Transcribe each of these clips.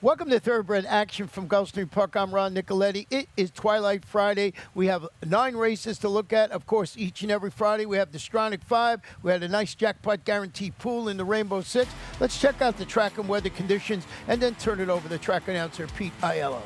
Welcome to Thoroughbred Action from Gulfstream Park. I'm Ron Nicoletti. It is Twilight Friday. We have 9 races to look at. Of course, each and every Friday we have the Stronach 5. We had a nice jackpot guarantee pool in the Rainbow 6. Let's check out the track and weather conditions and then turn it over to the track announcer, Pete Aiello.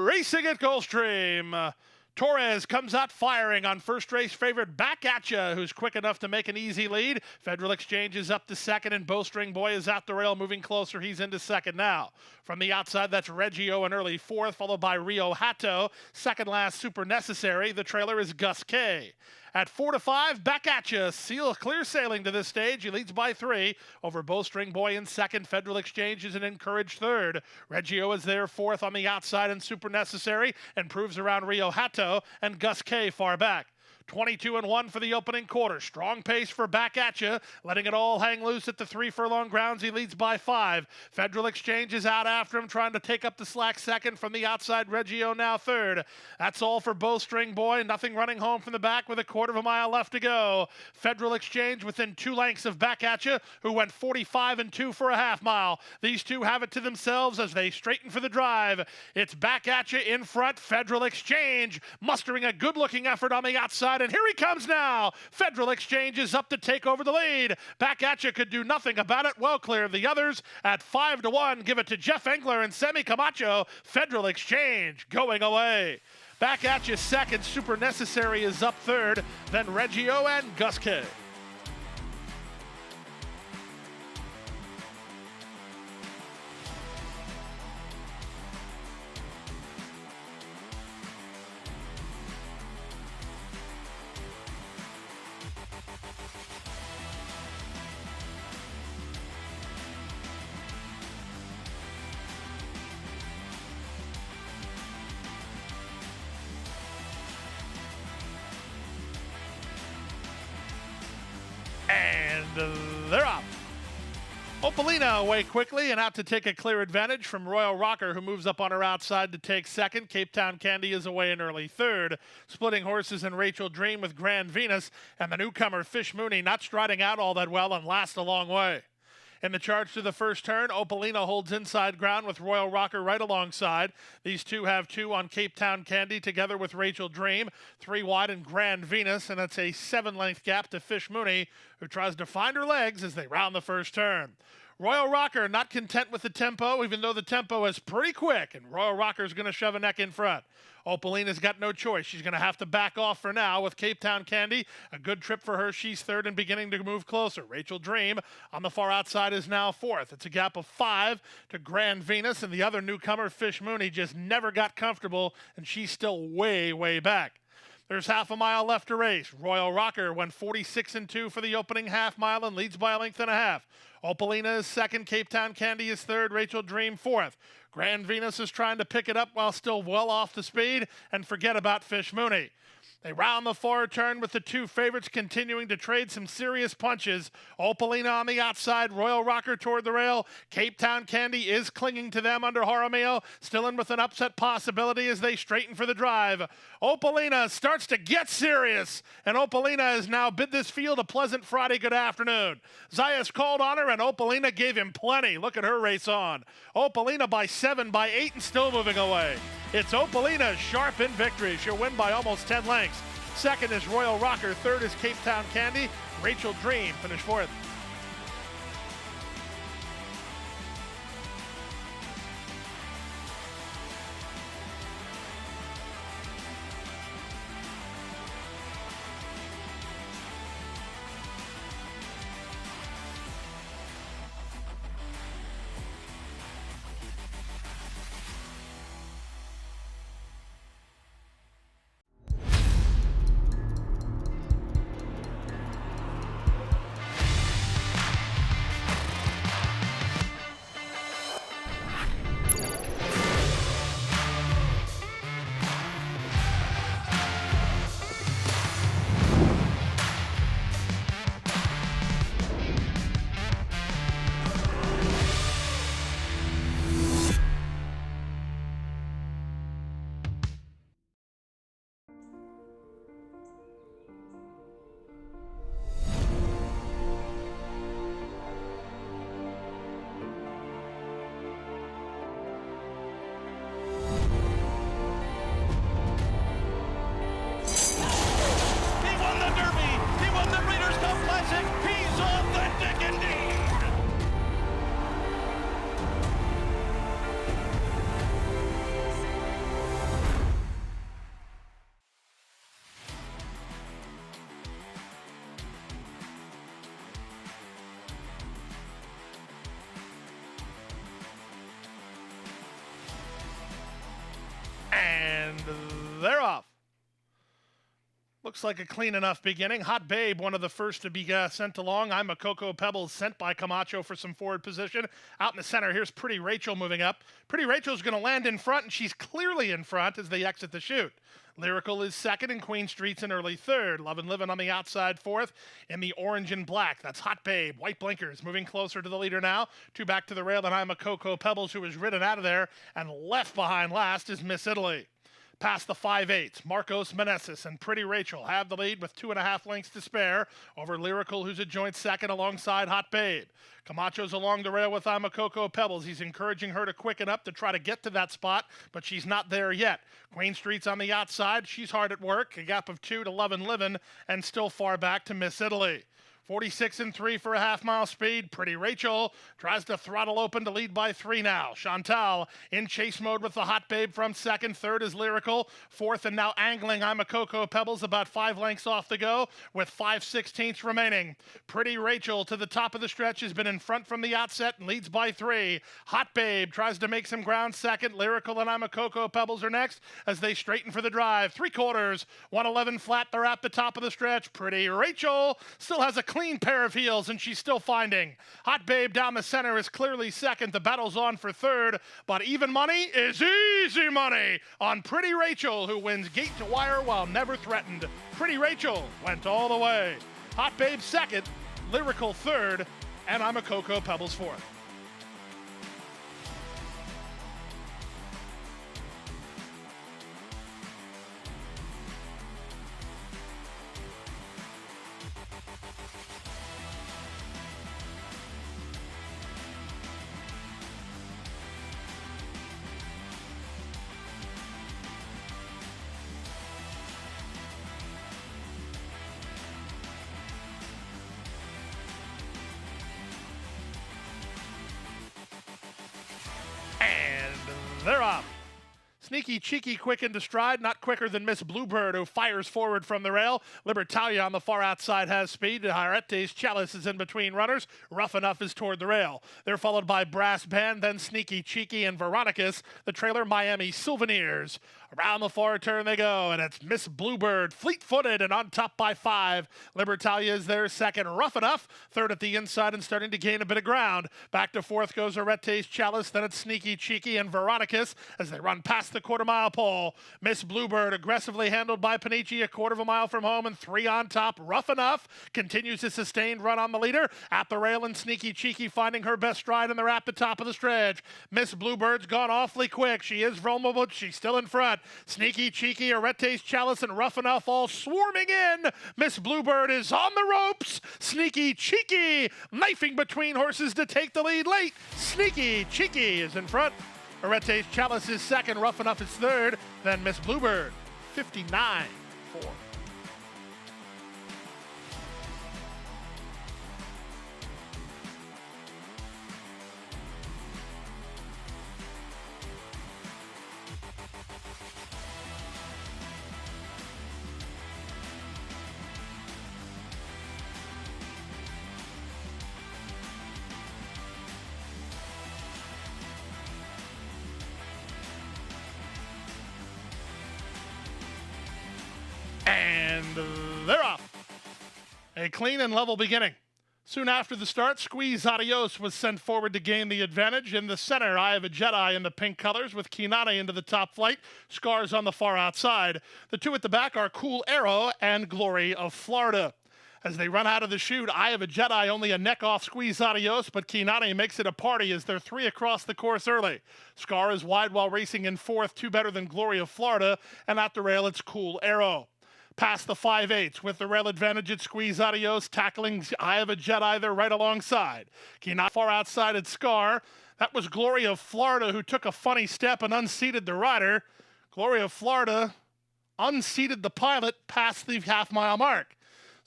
Racing at Gulfstream. Torres comes out firing on first race favorite Back At Ya, who's quick enough to make an easy lead. Federal Exchange is up to second, and Bowstring Boy is out the rail, moving closer. He's into second now. From the outside, that's Reggio in early fourth, followed by Rio Hato. Second last, Super Necessary. The trailer is Gus K. At 4 to 5, Back At Ya. Seal clear sailing to this stage. He leads by 3 over Bowstring Boy in second. Federal Exchange is an encouraged third. Reggio is there fourth on the outside, and Super Necessary improves around Rio Hato, and Gus K far back. 22-1 for the opening quarter. Strong pace for Back At Ya, letting it all hang loose at the 3 furlong grounds. He leads by 5. Federal Exchange is out after him, trying to take up the slack second. From the outside, Reggio now third. That's all for Bowstring Boy. Nothing running home from the back with a quarter of a mile left to go. Federal Exchange within 2 lengths of Back At Ya, who went 45-2 for a half mile. These two have it to themselves as they straighten for the drive. It's Back At Ya in front. Federal Exchange mustering a good-looking effort on the outside. And here he comes now. Federal Exchange is up to take over the lead. Back At Ya could do nothing about it. Well clear of the others. At 5 to 1, give it to Jeff Engler and Semi Camacho. Federal Exchange going away. Back At Ya second. Super Necessary is up third. Then Reggio and Gus K. And they're up. Opalina away quickly and out to take a clear advantage from Royal Rocker, who moves up on her outside to take second. Cape Town Candy is away in early third. Splitting horses and Rachel Dream with Grand Venus, and the newcomer Fish Mooney not striding out all that well and last a long way. In the charge to the first turn, Opalina holds inside ground with Royal Rocker right alongside. These two have 2 on Cape Town Candy together with Rachel Dream. 3 wide in Grand Venus, and that's a 7-length gap to Fish Mooney, who tries to find her legs as they round the first turn. Royal Rocker not content with the tempo, even though the tempo is pretty quick, and Royal Rocker's going to shove a neck in front. Opalina's got no choice. She's going to have to back off for now with Cape Town Candy. A good trip for her. She's third and beginning to move closer. Rachel Dream on the far outside is now fourth. It's a gap of 5 to Grand Venus, and the other newcomer, Fish Mooney, just never got comfortable, and she's still way, way back. There's half a mile left to race. Royal Rocker went 46-2 for the opening half mile and leads by a length and a half. Opalina is second. Cape Town Candy is third. Rachel Dream fourth. Grand Venus is trying to pick it up while still well off the speed, and forget about Fish Mooney. They round the forward turn with the 2 favorites continuing to trade some serious punches. Opalina on the outside, Royal Rocker toward the rail. Cape Town Candy is clinging to them under Jaramillo, still in with an upset possibility as they straighten for the drive. Opalina starts to get serious, and Opalina has now bid this field a pleasant Friday good afternoon. Zayas called on her, and Opalina gave him plenty. Look at her race on. Opalina by 7, by 8, and still moving away. It's Opalina sharp in victory. She'll win by almost 10 lengths. Second is Royal Rocker. Third is Cape Town Candy. Rachel Dream finished fourth. classic. He's authentic indeed. And they're off. Looks like a clean enough beginning. Hot Babe, one of the first to be sent along. I'm a Cocoa Pebbles sent by Camacho for some forward position. Out in the center, here's Pretty Rachel moving up. Pretty Rachel's going to land in front, and she's clearly in front as they exit the chute. Lyrical is second, and Queen Street's in early third. Love and Livin' on the outside fourth in the orange and black. That's Hot Babe. White blinkers moving closer to the leader now. Two back to the rail, and I'm a Cocoa Pebbles, who was ridden out of there, and left behind last is Miss Italy. Past the 5/8, Marcos Meneses and Pretty Rachel have the lead with 2.5 lengths to spare over Lyrical, who's a joint second alongside Hot Babe. Camacho's along the rail with I'm a Cocoa Pebbles. He's encouraging her to quicken up to try to get to that spot, but she's not there yet. Queen Street's on the outside. She's hard at work. A gap of 2 to Love and Livin', and still far back to Miss Italy. 46 and 3 for a half-mile speed. Pretty Rachel tries to throttle open to lead by 3 now. Chantal in chase mode with the Hot Babe from second. Third is Lyrical. Fourth and now angling I'm a Cocoa Pebbles, about 5 lengths off to go with 5/16 remaining. Pretty Rachel to the top of the stretch has been in front from the outset and leads by 3. Hot Babe tries to make some ground second. Lyrical and I'm a Cocoa Pebbles are next as they straighten for the drive. 3/4, 111 flat. They're at the top of the stretch. Pretty Rachel still has a clean pair of heels, and she's still finding. Hot Babe down the center is clearly second. The battle's on for third, but even money is easy money on Pretty Rachel, who wins gate to wire while never threatened. Pretty Rachel went all the way. Hot Babe second, Lyrical third, and I'm a Cocoa Pebbles fourth. They're off. Sneaky, cheeky, quick into stride, not quicker than Miss Bluebird, who fires forward from the rail. Libertalia on the far outside has speed. Hierete's Chalice is in between runners. Rough Enough is toward the rail. They're followed by Brass Band, then Sneaky, Cheeky, and Veronicas. The trailer, Miami Souvenirs. Around the far turn they go, and it's Miss Bluebird, fleet-footed and on top by 5. Libertalia is there second. Rough Enough, third at the inside and starting to gain a bit of ground. Back to fourth goes Hierete's Chalice, then it's Sneaky, Cheeky, and Veronicas as they run past the quarter-mile pole. Miss Bluebird aggressively handled by Panici, a quarter of a mile from home, and 3 on top. Rough Enough continues his sustained run on the leader. At the rail and Sneaky, Cheeky finding her best stride, and they're at the top of the stretch. Miss Bluebird's gone awfully quick. She is vulnerable, but she's still in front. Sneaky, Cheeky, Hierete's Chalice, and Rough Enough all swarming in. Miss Bluebird is on the ropes. Sneaky, Cheeky knifing between horses to take the lead late. Sneaky, Cheeky is in front. Hierete's Chalice is second. Rough Enough is third. Then Miss Bluebird, 59-4. And they're off. A clean and level beginning. Soon after the start, Squeeze Adios was sent forward to gain the advantage. In the center, Eye of a Jedi in the pink colors with Kinane into the top flight, Scars on the far outside. The two at the back are Cool Arrow and Glory of Florida. As they run out of the chute, Eye of a Jedi only a neck off Squeeze Adios, but Kinane makes it a party as they're 3 across the course early. Scar is wide while racing in fourth, 2 better than Glory of Florida, and at the rail it's Cool Arrow. Past the 5/8 with the rail advantage at Squeeze Adios, tackling Eye of a Jedi there right alongside. Kinane far outside at Scar. That was Glory of Florida who took a funny step and unseated the rider. Glory of Florida unseated the pilot past the half-mile mark.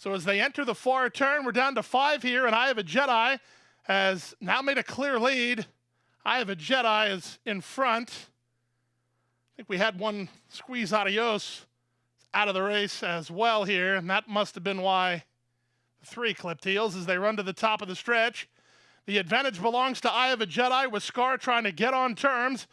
So as they enter the far turn, we're down to 5 here, and Eye of a Jedi has now made a clear lead. Eye of a Jedi is in front. I think we had one squeeze adios out of the race as well here, and that must have been why the 3 clipped heels as they run to the top of the stretch. The advantage belongs to Eye of a Jedi, with Scar trying to get on terms.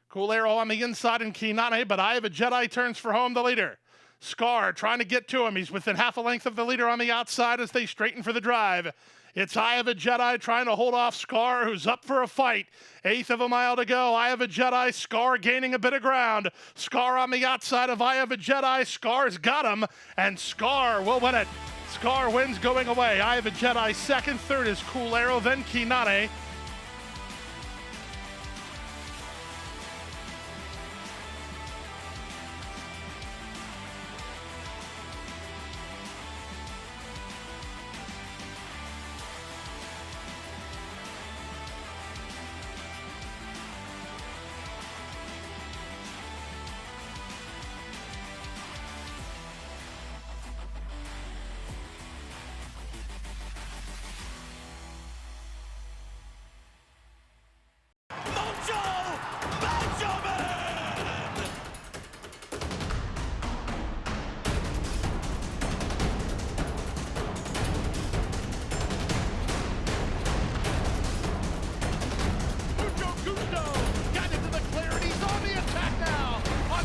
Cool Arrow on the inside and Kinane, but Eye of a Jedi turns for home, the leader. Scar trying to get to him. He's within half a length of the leader on the outside as they straighten for the drive. It's Eye of a Jedi trying to hold off Scar, who's up for a fight. 1/8 of a mile to go. Eye of a Jedi, Scar gaining a bit of ground. Scar on the outside of Eye of a Jedi. Scar's got him, and Scar will win it. Scar wins going away. Eye of a Jedi second. Third is Cool Arrow, then Kinane.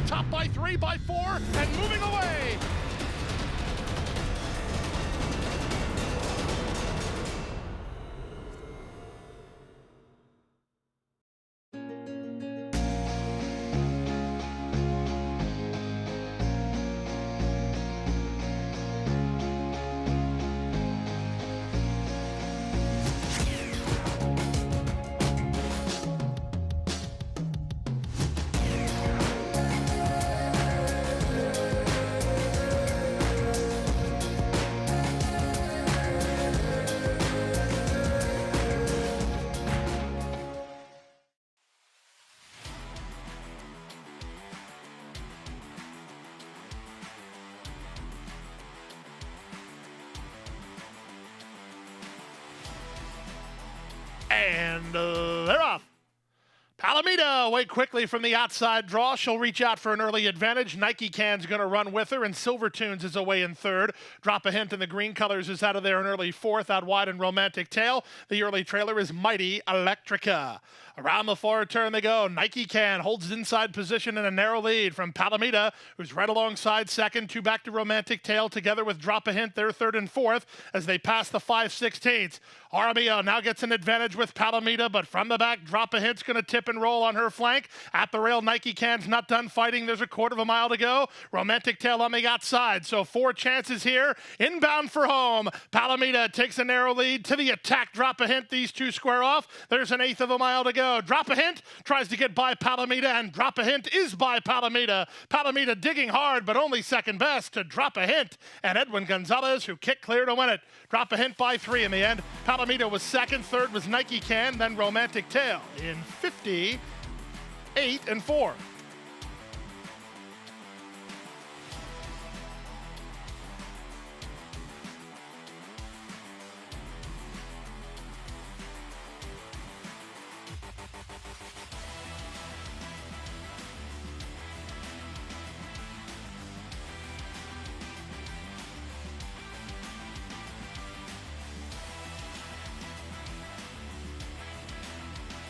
Top by 3, by 4, and moving away. And they're off. Palomita away quickly from the outside draw. She'll reach out for an early advantage. Nike Can's going to run with her, and Silver Tunes is away in third. Drop a Hint in the green colors is out of there in early fourth. Out wide in Romantic Tale. The early trailer is Mighty Electrica. Around the far turn they go. Nike Can holds inside position in a narrow lead from Palomita, who's right alongside second. 2 back to Romantic Tale together with Drop a Hint. They're third and fourth as they pass the 5/16. Armio now gets an advantage with Palomita, but from the back, Drop a Hint's going to tip and roll on her flank. At the rail, Nike Can's not done fighting. There's a 1/4 of a mile to go. Romantic Tale on the outside, so 4 chances here. Inbound for home. Palomita takes a narrow lead to the attack. Drop a Hint. These 2 square off. There's an 1/8 of a mile to go. Drop a Hint tries to get by Palomita, and Drop a Hint is by Palomita. Palomita digging hard, but only second best to Drop a Hint and Edwin Gonzalez, who kicked clear to win it. Drop a Hint by 3 in the end. Palomita was second, third was Nike Can, then Romantic Tale in 58 and 4.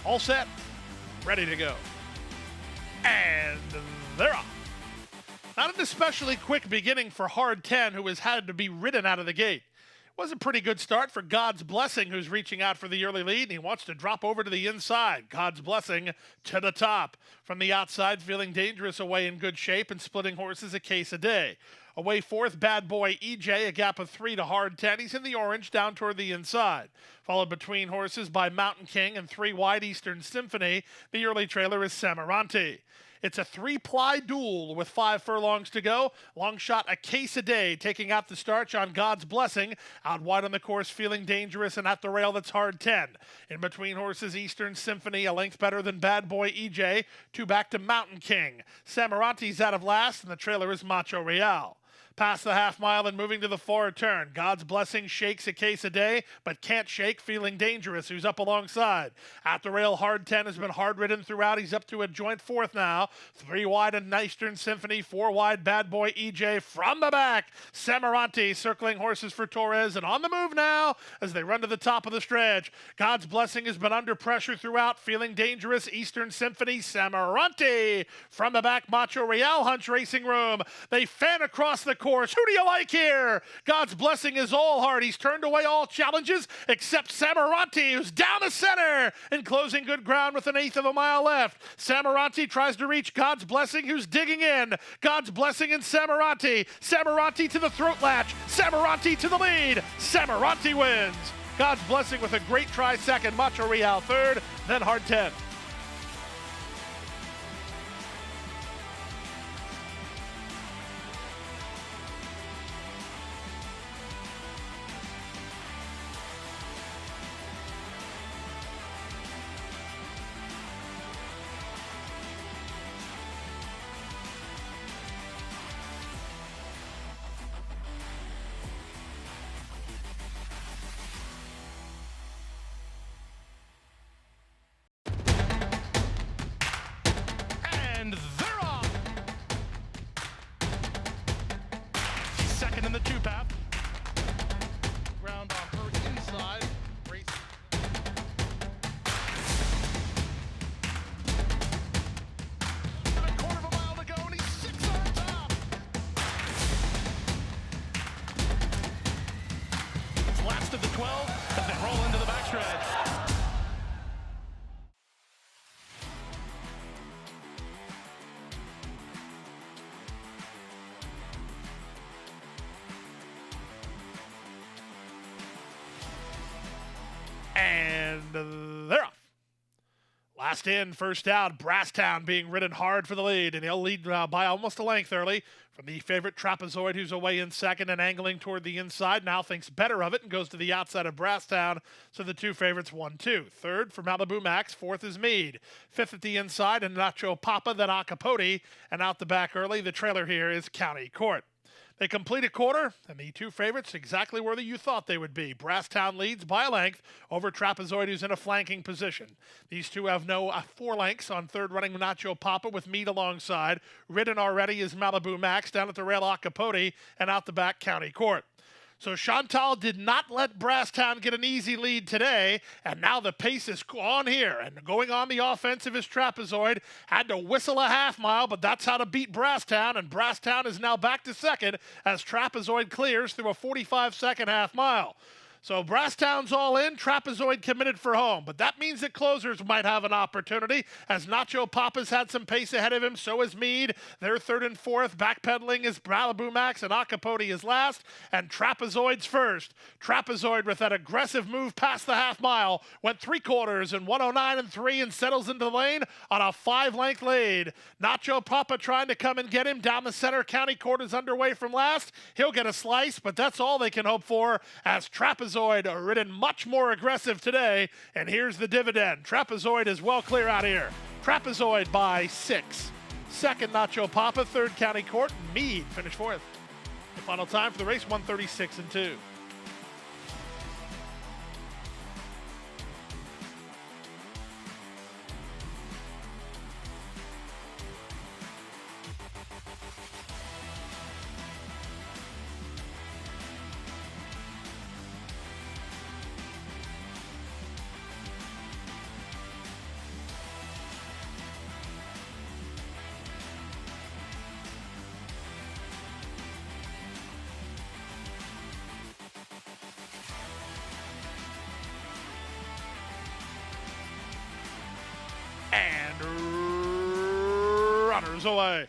All set, ready to go. And they're off. Not an especially quick beginning for Hard 10, who has had to be ridden out of the gate. It was a pretty good start for God's Blessing, who's reaching out for the early lead, and he wants to drop over to the inside. God's Blessing to the top. From the outside, feeling dangerous away in good shape and splitting horses a case a day. Away fourth, Bad Boy EJ, a gap of 3 to Hard 10. He's in the orange down toward the inside. Followed between horses by Mountain King and 3 wide Eastern Symphony. The early trailer is Samaranti. It's a 3-ply duel with 5 furlongs to go. Long shot a case a day, taking out the starch on God's Blessing. Out wide on the course, feeling dangerous, and at the rail, that's Hard 10. In between horses, Eastern Symphony, a length better than Bad Boy EJ. 2 back to Mountain King. Samaranti's out of last, and the trailer is Macho Real. Past the half mile and moving to the forward turn. God's Blessing shakes a case a day, but can't shake, feeling dangerous, who's up alongside. At the rail, Hard 10 has been hard ridden throughout. He's up to a joint fourth now. 3 wide and Eastern Symphony, 4 wide Bad Boy EJ from the back. Samaranti circling horses for Torres and on the move now as they run to the top of the stretch. God's Blessing has been under pressure throughout, feeling dangerous. Eastern Symphony, Samaranti from the back. Macho Real Hunch Racing Room. They fan across the course. Who do you like here? God's Blessing is all hard. He's turned away all challenges except Samaranti, who's down the center and closing good ground with 1/8 of a mile left. Samaranti tries to reach God's Blessing, who's digging in. God's Blessing and Samaranti. Samaranti to the throat latch. Samaranti to the lead. Samaranti wins. God's Blessing with a great try second. Macho Real third, then Hard 10. And they're off. She's second in the two path. Ground on her inside. Race. A quarter of a mile to go, and he's 6 on top. It's last of the 12 as they roll into the backstretch. And they're off. Last in, first out. Brasstown being ridden hard for the lead, and he'll lead by almost a length early from the favorite Trapezoid, who's away in second and angling toward the inside. Now thinks better of it and goes to the outside of Brasstown. So the two favorites 1-2. Third for Malibu Max. Fourth is Meade. Fifth at the inside, and Nacho Papa, then Acapoti. And out the back early, the trailer here is County Court. They complete a quarter, and the two favorites exactly where you thought they would be. Brasstown leads by a length over Trapezoid, who's in a flanking position. These two have no 4 lengths on third running Nacho Papa with Meade alongside. Ridden already is Malibu Max, down at the rail Acapoti, and out the back County Court. So Chantal did not let Brasstown get an easy lead today, and now the pace is on here. And going on the offensive is Trapezoid. Had to whistle a half mile, but that's how to beat Brasstown, and Brasstown is now back to second as Trapezoid clears through a 45-second half mile. So Brasstown's all in, Trapezoid committed for home. But that means that closers might have an opportunity, as Nacho Papa's had some pace ahead of him, so is Meade. They're third and fourth. Backpedaling is Malibu Max, and Acapoti is last, and Trapezoid's first. Trapezoid with that aggressive move past the half mile, went 3/4 and 109 3 and settles into the lane on a 5-length lead. Nacho Papa trying to come and get him down the center. County Court is underway from last. He'll get a slice, but that's all they can hope for, as Trapezoid are ridden much more aggressive today, and here's the dividend. Trapezoid is well clear out here. Trapezoid by 6. Second, Nacho Papa. Third, County Court. Meade finished fourth. The final time for the race, 1:36 and 2. And runners away.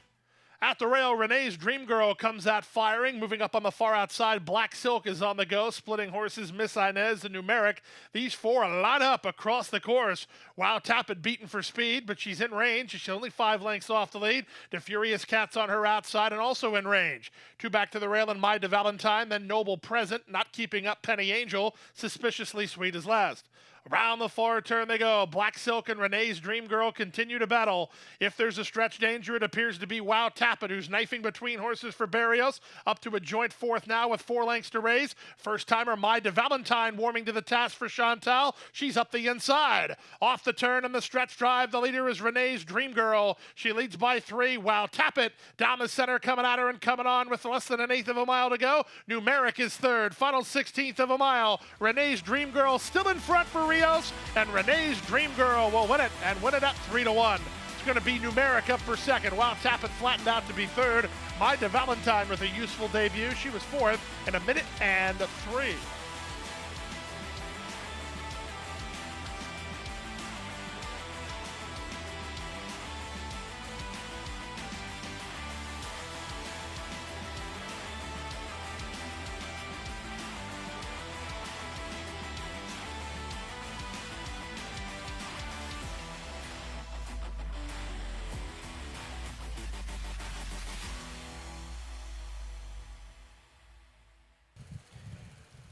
At the rail, Renee's Dream Girl comes out firing. Moving up on the far outside, Black Silk is on the go. Splitting horses, Miss Inez and Numeric. These four line up across the course. Wow Tap had beaten for speed, but she's in range. She's only 5 lengths off the lead. The Furious Cat's on her outside and also in range. 2 back to the rail and My De Valentine, then Noble Present, not keeping up Penny Angel. Suspiciously Sweet is last. Around the far turn they go. Black Silk and Renee's Dream Girl continue to battle. If there's a stretch danger, it appears to be Wow Tappet, who's knifing between horses for Barrios. Up to a joint fourth now with 4 lengths to raise. First timer, My De Valentine, warming to the task for Chantal. She's up the inside. Off the turn in the stretch drive, the leader is Renee's Dream Girl. She leads by 3. Wow Tappet down the center, coming at her and coming on with less than an eighth of a mile to go. Numeric is third. Final 16th of a mile. Renee's Dream Girl still in front for Rios, and Renee's Dream Girl will win it and win it up 3-1. It's going to be Numeric up for second. Wow Tappet flattened out to be third. My De Valentine with a useful debut. She was fourth in 1 minute and 3.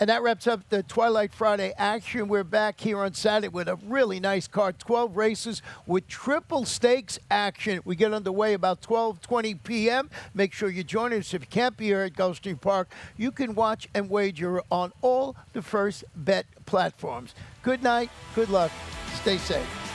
And that wraps up the Twilight Friday action. We're back here on Saturday with a really nice card. 12 races with triple stakes action. We get underway about 12:20 p.m. Make sure you join us. If you can't be here at Gulfstream Park, you can watch and wager on all the First Bet platforms. Good night. Good luck. Stay safe.